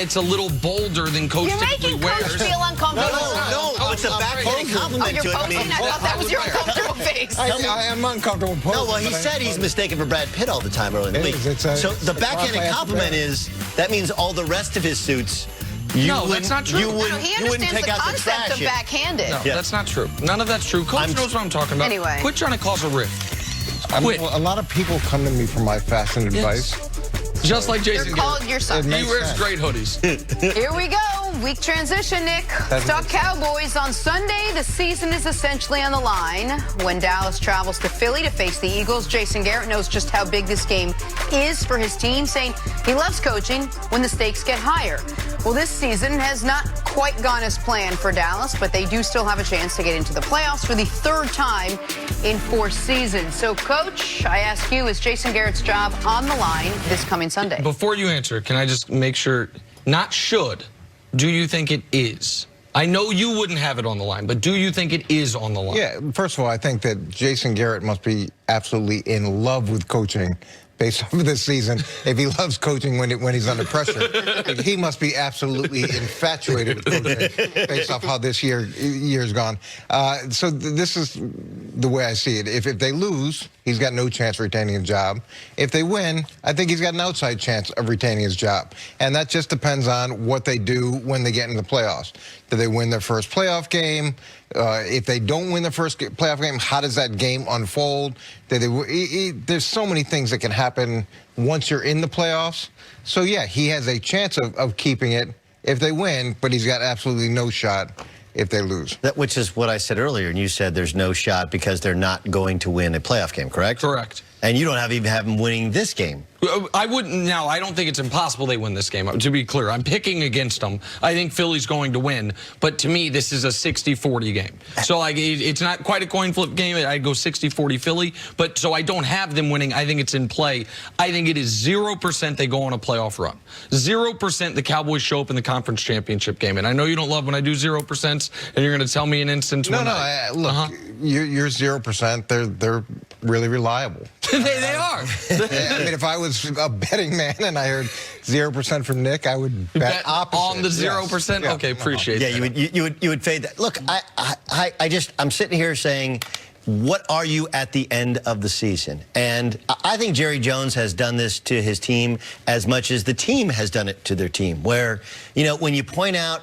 it's a little bolder than Coach typically wears. You're making Coach feel uncomfortable. No, it's a backhand compliment you're to posting? it. I thought that was your uncomfortable face. I am uncomfortable posing. No, well, he said he's mistaken for Brad Pitt all the time early in the week. So the backhanded compliment is, that means all the rest of his suits, No, that's not true. You wouldn't take out the trash. Of backhanded. No, that's not true. None of that's true. Coach knows what I'm talking about. Anyway. Quit trying to cause a rift. Quit. A lot of people come to me for my fashion advice. Just like Jason You're Garrett. called yourself. He wears great hoodies. Here we go. Week transition, Nick. Talk Cowboys. On Sunday, the season is essentially on the line. When Dallas travels to Philly to face the Eagles, Jason Garrett knows just how big this game is for his team, saying he loves coaching when the stakes get higher. Well, this season has not quite gone as planned for Dallas, but they do still have a chance to get into the playoffs for the third time in 4 seasons. So, Coach, I ask you, is Jason Garrett's job on the line this coming Sunday? Before you answer, can I just make sure, not should, do you think it is? I know you wouldn't have it on the line, but do you think it is on the line? Yeah, first of all, I think that Jason Garrett must be absolutely in love with coaching based off of this season. If he loves coaching when he's under pressure, he must be absolutely infatuated with coaching based off how this year's gone. So this is the way I see it. If they lose, he's got no chance of retaining his job. If they win, I think he's got an outside chance of retaining his job. And that just depends on what they do when they get into the playoffs. Do they win their first playoff game? If they don't win the first playoff game, how does that game unfold? There's so many things that can happen once you're in the playoffs. So, yeah, he has a chance of keeping it if they win, but he's got absolutely no shot if they lose. Which is what I said earlier, and you said there's no shot because they're not going to win a playoff game, correct? Correct. And you don't even have them winning this game. I wouldn't. Now, I don't think it's impossible they win this game. To be clear, I'm picking against them. I think Philly's going to win, but to me, this is a 60-40 game. So, like, it's not quite a coin flip game. I'd go 60-40 Philly, but so I don't have them winning. I think it's in play. I think it is 0% they go on a playoff run. 0% the Cowboys show up in the conference championship game. And I know you don't love when I do 0%, and you're going to tell me an instance. Look, you're 0%. They're really reliable. They are. I mean, if I was a betting man and I heard 0% from Nick, I would bet opposite. On the 0%? Yes. Okay, appreciate that. Yeah, you would fade that. Look, I'm sitting here saying, what are you at the end of the season? And I think Jerry Jones has done this to his team as much as the team has done it to their team, where, you know, when you point out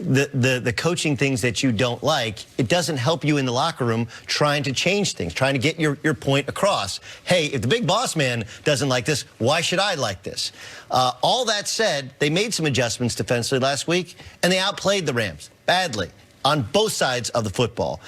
the coaching things that you don't like, it doesn't help you in the locker room trying to change things, trying to get your point across. Hey, if the big boss man doesn't like this, why should I like this? All that said, they made some adjustments defensively last week, and they outplayed the Rams badly on both sides of the football.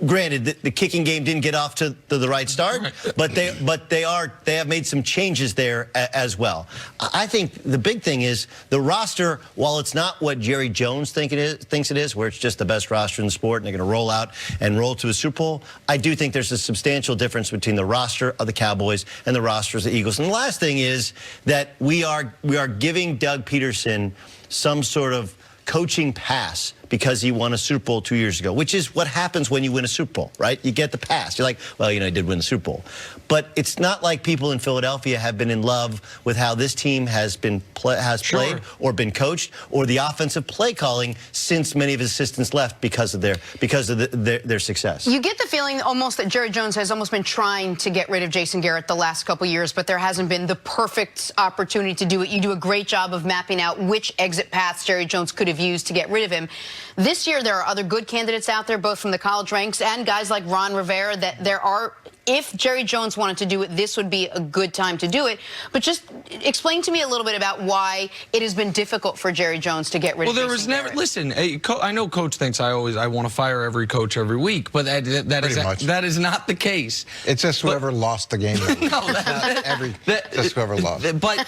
Granted, the kicking game didn't get off to the right start, but they have made some changes there as well. I think the big thing is the roster, while it's not what Jerry Jones thinks it is, where it's just the best roster in the sport and they're going to roll out and roll to a Super Bowl, I do think there's a substantial difference between the roster of the Cowboys and the rosters of the Eagles. And the last thing is that we are giving Doug Peterson some sort of coaching pass because he won a Super Bowl 2 years ago, which is what happens when you win a Super Bowl, right? You get the pass. You're like, well, you know, I did win the Super Bowl. But it's not like people in Philadelphia have been in love with how this team has played or been coached, or the offensive play calling since many of his assistants left because of their success. You get the feeling almost that Jerry Jones has almost been trying to get rid of Jason Garrett the last couple years, but there hasn't been the perfect opportunity to do it. You do a great job of mapping out which exit paths Jerry Jones could have used to get rid of him. This year, there are other good candidates out there, both from the college ranks and guys like Ron Rivera, that there are. If Jerry Jones wanted to do it, this would be a good time to do it. But just explain to me a little bit about why it has been difficult for Jerry Jones to get rid of Jason Garrett. Well, there was never, listen, I know Coach thinks I want to fire every coach every week, but that is not the case. It's just whoever lost the game. Just whoever lost. But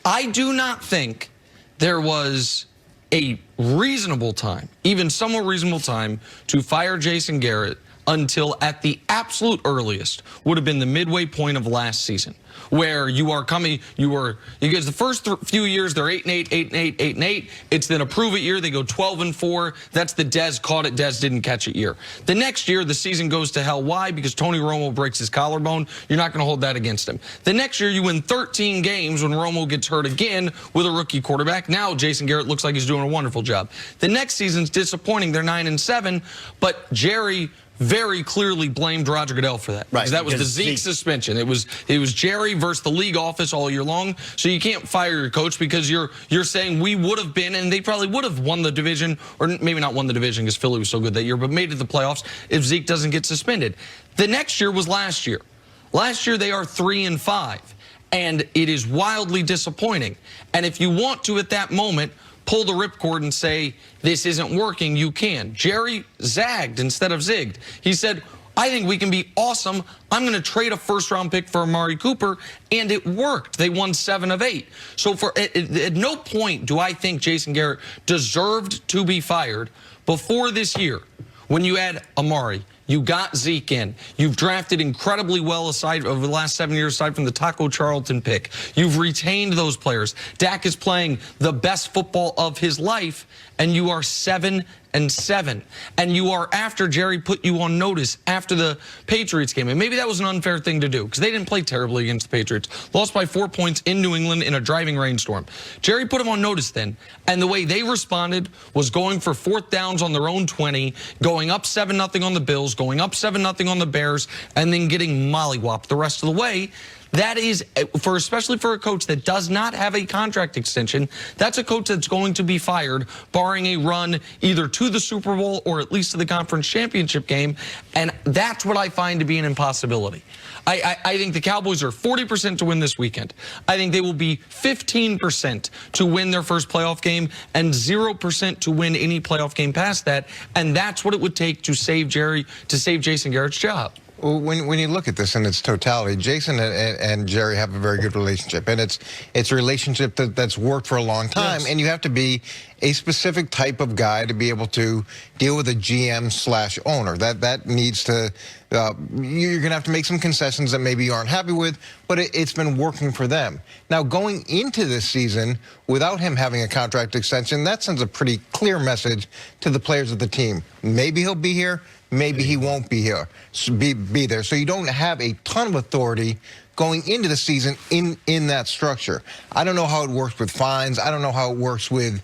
I do not think there was a reasonable time, even somewhat reasonable time, to fire Jason Garrett until at the absolute earliest would have been the midway point of last season, where you are coming, you guys, the first few years, they're 8-8, 8-8, 8-8. It's then a prove it year. They go 12-4. That's the Dez caught it, Dez didn't catch it year. The next year, the season goes to hell. Why? Because Tony Romo breaks his collarbone. You're not going to hold that against him. The next year, you win 13 games when Romo gets hurt again with a rookie quarterback. Now, Jason Garrett looks like he's doing a wonderful job. The next season's disappointing. They're 9-7, but Jerry very clearly blamed Roger Goodell for that. Right. That was the Zeke suspension. It was Jerry versus the league office all year long. So you can't fire your coach because you're saying we would have been, and they probably would have won the division, or maybe not won the division because Philly was so good that year, but made it to the playoffs if Zeke doesn't get suspended. The next year was last year. Last year they are 3-5, and it is wildly disappointing. And if you want to at that moment pull the ripcord and say, this isn't working, you can. Jerry zagged instead of zigged. He said, I think we can be awesome. I'm going to trade a first-round pick for Amari Cooper, and it worked. They won 7 of 8. So at no point do I think Jason Garrett deserved to be fired before this year. When you add Amari, you got Zeke in. You've drafted incredibly well aside over the last 7 years, aside from the Taco Charlton pick. You've retained those players. Dak is playing the best football of his life, and you are 7-7. And you are, after Jerry put you on notice after the Patriots game. And maybe that was an unfair thing to do because they didn't play terribly against the Patriots. Lost by 4 points in New England in a driving rainstorm. Jerry put them on notice then. And the way they responded was going for 4th downs on their own 20, going up 7-0 on the Bills, going up 7-0 on the Bears, and then getting mollywopped the rest of the way. That is, especially for a coach that does not have a contract extension, that's a coach that's going to be fired, barring a run either to the Super Bowl or at least to the conference championship game. And that's what I find to be an impossibility. I think the Cowboys are 40% to win this weekend. I think they will be 15% to win their first playoff game and 0% to win any playoff game past that. And that's what it would take to save Jason Garrett's job. Well, when you look at this in its totality, Jason and Jerry have a very good relationship, and it's a relationship that's worked for a long time. Yes. And you have to be a specific type of guy to be able to deal with a GM/owner. That needs to you're going to have to make some concessions that maybe you aren't happy with, but it's been working for them. Now, going into this season without him having a contract extension, that sends a pretty clear message to the players of the team. Maybe he'll be here. Maybe he won't be here, be there. So you don't have a ton of authority going into the season in that structure. I don't know how it works with fines. I don't know how it works with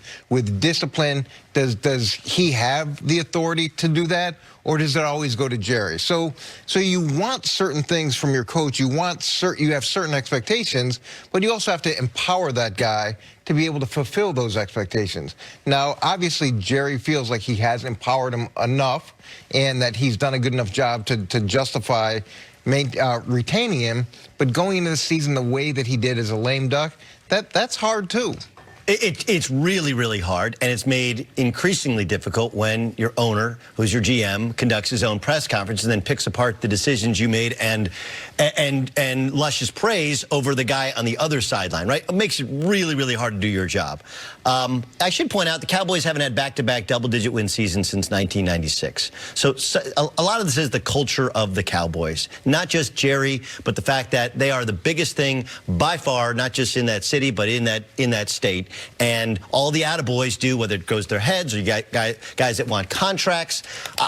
discipline. Does he have the authority to do that, or does it always go to Jerry? So you want certain things from your coach. You have certain expectations, but you also have to empower that guy to be able to fulfill those expectations. Now, obviously, Jerry feels like he has empowered him enough and that he's done a good enough job to justify retaining him, but going into the season the way that he did as a lame duck, that's hard too. It's really, really hard, and it's made increasingly difficult when your owner, who's your GM, conducts his own press conference and then picks apart the decisions you made and luscious praise over the guy on the other sideline, right? It makes it really, really hard to do your job. I should point out the Cowboys haven't had back-to-back double-digit win seasons since 1996. So a lot of this is the culture of the Cowboys, not just Jerry, but the fact that they are the biggest thing by far, not just in that city, but in that state. And all the attaboys do, whether it goes to their heads or you got guys that want contracts.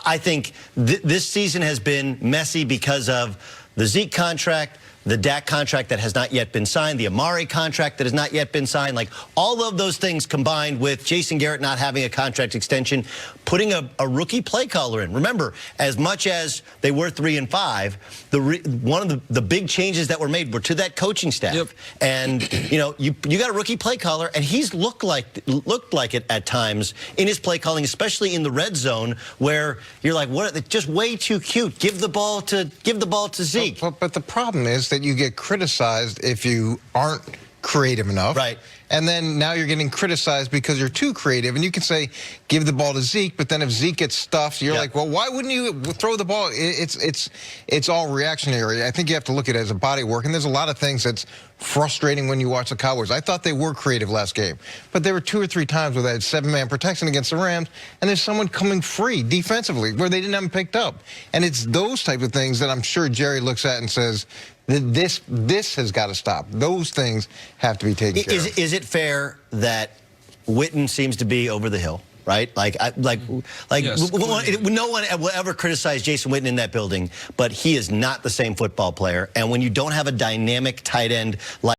I think this season has been messy because of the Zeke contract, the Dak contract that has not yet been signed, the Amari contract that has not yet been signed. Like, all of those things combined with Jason Garrett not having a contract extension, putting a rookie play caller in. Remember, as much as they were 3-5, one of the big changes that were made were to that coaching staff. Yep. And you got a rookie play caller, and he's looked like it at times in his play calling, especially in the red zone, where you're like, what? Just way too cute. Give the ball to Zeke. But the problem is that you get criticized if you aren't creative enough. Right. and then now you're getting criticized because you're too creative. And you can say, give the ball to Zeke, but then if Zeke gets stuffed, you're like, well, why wouldn't you throw the ball? It's all reactionary. I think you have to look at it as a body work, and there's a lot of things that's frustrating when you watch the Cowboys. I thought they were creative last game, but there were 2 or 3 times where they had 7-man protection against the Rams, and there's someone coming free defensively where they didn't have him picked up. And it's those type of things that I'm sure Jerry looks at and says, this has got to stop. Those things have to be taken care of. Is it fair that Witten seems to be over the hill? Right? Yes, no one will ever criticize Jason Witten in that building, but he is not the same football player. And when you don't have a dynamic tight end like